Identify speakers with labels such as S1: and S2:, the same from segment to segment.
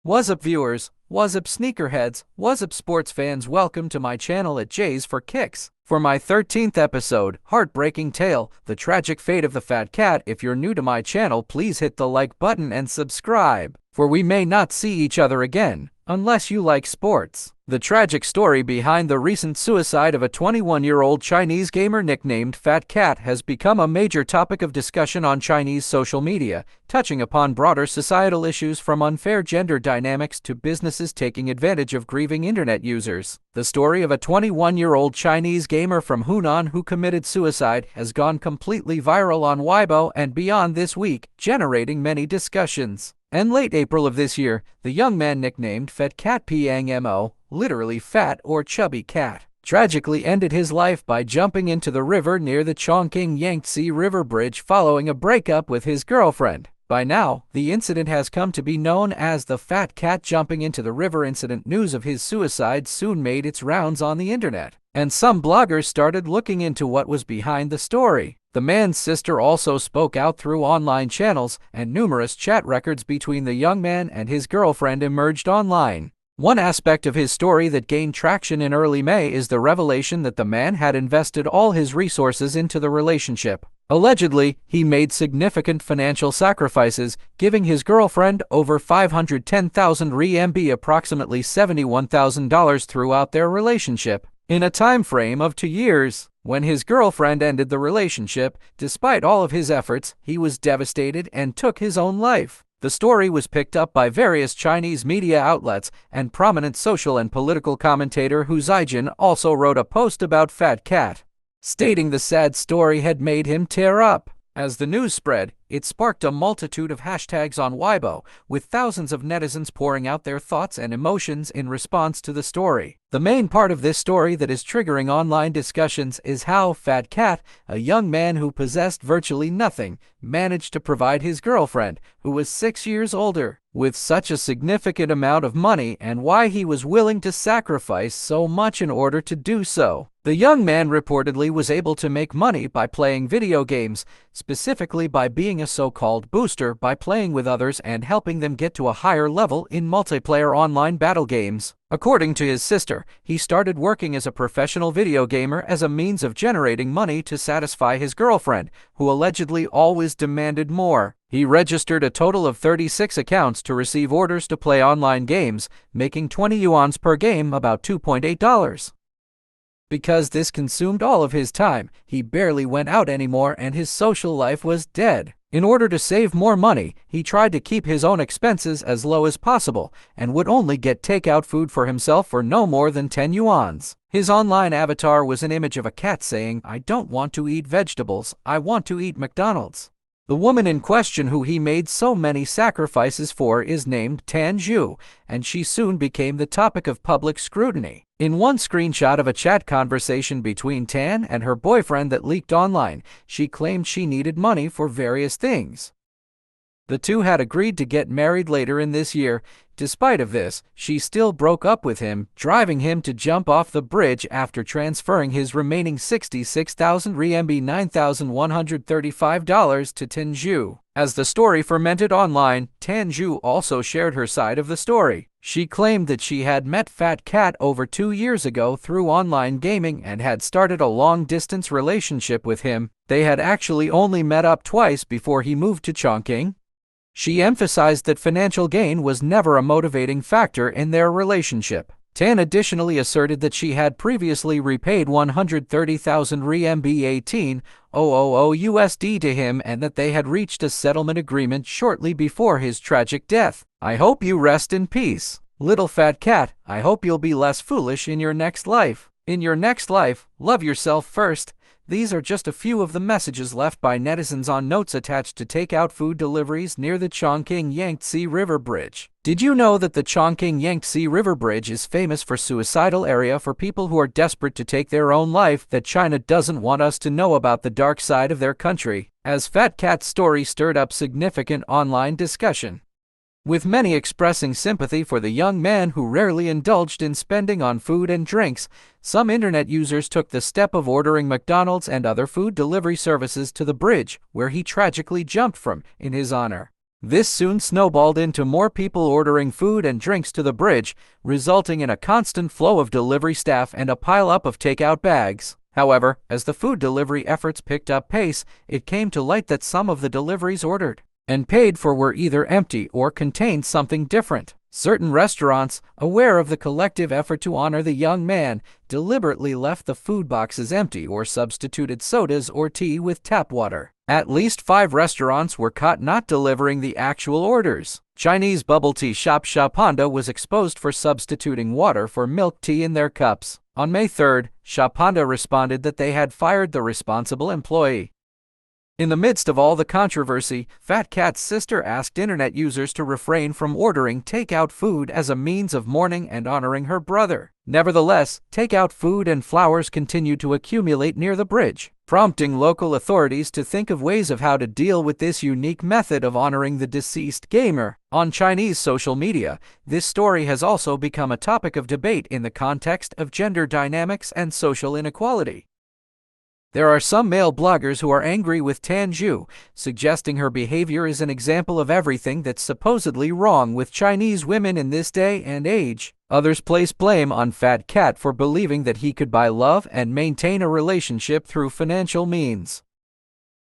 S1: What's up viewers, what's up sneakerheads, what's up sports fans, welcome to my channel at J's for Kicks. For my 13th episode, Heartbreaking Tale, The Tragic Fate of the Fat Cat. If you're new to my channel, please hit the like button and subscribe, for we may not see each other again, unless you like sports. The tragic story behind the recent suicide of a 21-year-old Chinese gamer nicknamed Fat Cat has become a major topic of discussion on Chinese social media, touching upon broader societal issues from unfair gender dynamics to businesses taking advantage of grieving internet users. The story of a 21-year-old Chinese gamer from Hunan who committed suicide has gone completely viral on Weibo and beyond this week, generating many discussions. In late April of this year, the young man nicknamed Fat Cat Pangmo, literally fat or chubby cat, tragically ended his life by jumping into the river near the Chongqing Yangtze River Bridge following a breakup with his girlfriend. By now, the incident has come to be known as the Fat Cat jumping into the river incident. News of his suicide soon made its rounds on the internet, and some bloggers started looking into what was behind the story. The man's sister also spoke out through online channels, and numerous chat records between the young man and his girlfriend emerged online. One aspect of his story that gained traction in early May is the revelation that the man had invested all his resources into the relationship. Allegedly, he made significant financial sacrifices, giving his girlfriend over 510,000 RMB, approximately $71,000, throughout their relationship. In a time frame of 2 years, when his girlfriend ended the relationship, despite all of his efforts, he was devastated and took his own life. The story was picked up by various Chinese media outlets, and prominent social and political commentator Hu Zijin also wrote a post about Fat Cat, stating the sad story had made him tear up. As the news spread, it sparked a multitude of hashtags on Weibo, with thousands of netizens pouring out their thoughts and emotions in response to the story. The main part of this story that is triggering online discussions is how Fat Cat, a young man who possessed virtually nothing, managed to provide his girlfriend, who was 6 years older, with such a significant amount of money, and why he was willing to sacrifice so much in order to do so. The young man reportedly was able to make money by playing video games, specifically by being a so-called booster, by playing with others and helping them get to a higher level in multiplayer online battle games. According to his sister, he started working as a professional video gamer as a means of generating money to satisfy his girlfriend, who allegedly always demanded more. He registered a total of 36 accounts to receive orders to play online games, making 20 yuan per game, about $2.8. Because this consumed all of his time, he barely went out anymore and his social life was dead. In order to save more money, he tried to keep his own expenses as low as possible and would only get takeout food for himself for no more than 10 yuan. His online avatar was an image of a cat saying, "I don't want to eat vegetables, I want to eat McDonald's." The woman in question, who he made so many sacrifices for, is named Tan Zhu, and she soon became the topic of public scrutiny. In one screenshot of a chat conversation between Tan and her boyfriend that leaked online, she claimed she needed money for various things. The two had agreed to get married later in this year. Despite of this, she still broke up with him, driving him to jump off the bridge after transferring his remaining 66,000 RMB $9,135 to Tan Zhu. As the story fermented online, Tan Zhu also shared her side of the story. She claimed that she had met Fat Cat over 2 years ago through online gaming and had started a long-distance relationship with him. They had actually only met up twice before he moved to Chongqing. She emphasized that financial gain was never a motivating factor in their relationship. Tan additionally asserted that she had previously repaid 130,000 RMB (18,000 USD) to him and that they had reached a settlement agreement shortly before his tragic death. "I hope you rest in peace, little Fat Cat. I hope you'll be less foolish in your next life. In your next life, love yourself first." These are just a few of the messages left by netizens on notes attached to takeout food deliveries near the Chongqing Yangtze River Bridge. Did you know that the Chongqing Yangtze River Bridge is famous for suicidal area for people who are desperate to take their own life? That China doesn't want us to know about the dark side of their country, as Fat Cat's story stirred up significant online discussion, with many expressing sympathy for the young man who rarely indulged in spending on food and drinks. Some internet users took the step of ordering McDonald's and other food delivery services to the bridge, where he tragically jumped from, in his honor. This soon snowballed into more people ordering food and drinks to the bridge, resulting in a constant flow of delivery staff and a pile-up of takeout bags. However, as the food delivery efforts picked up pace, it came to light that some of the deliveries ordered and paid for were either empty or contained something different. Certain restaurants, aware of the collective effort to honor the young man, deliberately left the food boxes empty or substituted sodas or tea with tap water. At least 5 restaurants were caught not delivering the actual orders. Chinese bubble tea shop Shapanda was exposed for substituting water for milk tea in their cups. On May 3rd, Shapanda responded that they had fired the responsible employee. In the midst of all the controversy, Fat Cat's sister asked internet users to refrain from ordering takeout food as a means of mourning and honoring her brother. Nevertheless, takeout food and flowers continued to accumulate near the bridge, prompting local authorities to think of ways of how to deal with this unique method of honoring the deceased gamer. On Chinese social media, this story has also become a topic of debate in the context of gender dynamics and social inequality. There are some male bloggers who are angry with Tan Zhu, suggesting her behavior is an example of everything that's supposedly wrong with Chinese women in this day and age. Others place blame on Fat Cat for believing that he could buy love and maintain a relationship through financial means.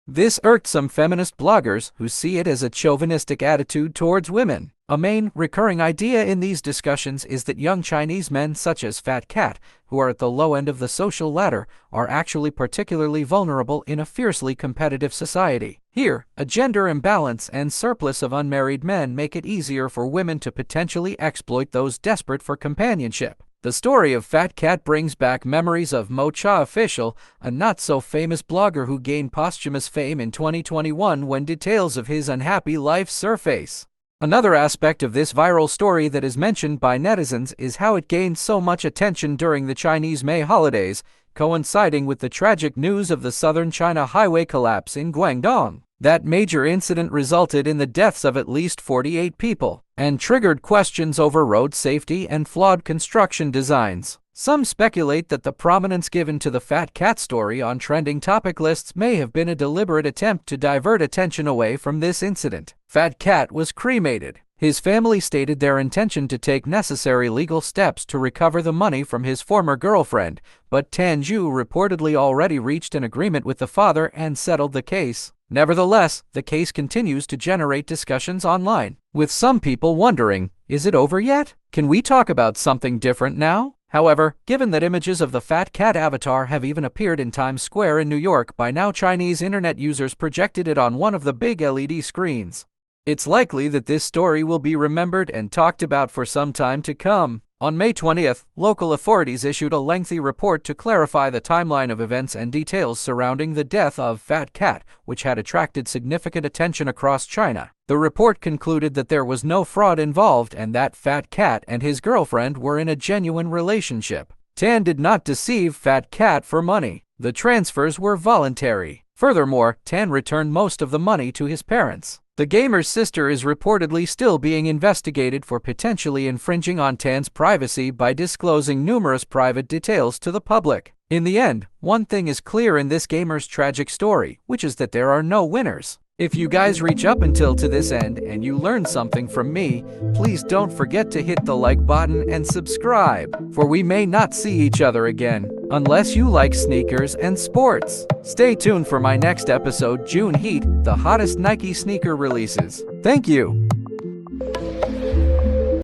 S1: This irked some feminist bloggers who see it as a chauvinistic attitude towards women. A main, recurring idea in these discussions is that young Chinese men such as Fat Cat, who are at the low end of the social ladder, are actually particularly vulnerable in a fiercely competitive society. Here, a gender imbalance and surplus of unmarried men make it easier for women to potentially exploit those desperate for companionship. The story of Fat Cat brings back memories of Mocha Official, a not-so-famous blogger who gained posthumous fame in 2021 when details of his unhappy life surface. Another aspect of this viral story that is mentioned by netizens is how it gained so much attention during the Chinese May holidays, coinciding with the tragic news of the southern China highway collapse in Guangdong. That major incident resulted in the deaths of at least 48 people and triggered questions over road safety and flawed construction designs. Some speculate that the prominence given to the Fat Cat story on trending topic lists may have been a deliberate attempt to divert attention away from this incident. Fat Cat was cremated. His family stated their intention to take necessary legal steps to recover the money from his former girlfriend, but Tan Zhu reportedly already reached an agreement with the father and settled the case. Nevertheless, the case continues to generate discussions online, with some people wondering, is it over yet? Can we talk about something different now? However, given that images of the Fat Cat avatar have even appeared in Times Square in New York by now, Chinese internet users projected it on one of the big LED screens. It's likely that this story will be remembered and talked about for some time to come. On May 20th, local authorities issued a lengthy report to clarify the timeline of events and details surrounding the death of Fat Cat, which had attracted significant attention across China. The report concluded that there was no fraud involved and that Fat Cat and his girlfriend were in a genuine relationship. Tan did not deceive Fat Cat for money. The transfers were voluntary. Furthermore, Tan returned most of the money to his parents. The gamer's sister is reportedly still being investigated for potentially infringing on Tan's privacy by disclosing numerous private details to the public. In the end, one thing is clear in this gamer's tragic story, which is that there are no winners. If you guys reach up until to this end and you learned something from me, please don't forget to hit the like button and subscribe, for we may not see each other again, unless you like sneakers and sports. Stay tuned for my next episode, June Heat, the hottest Nike sneaker releases. Thank you.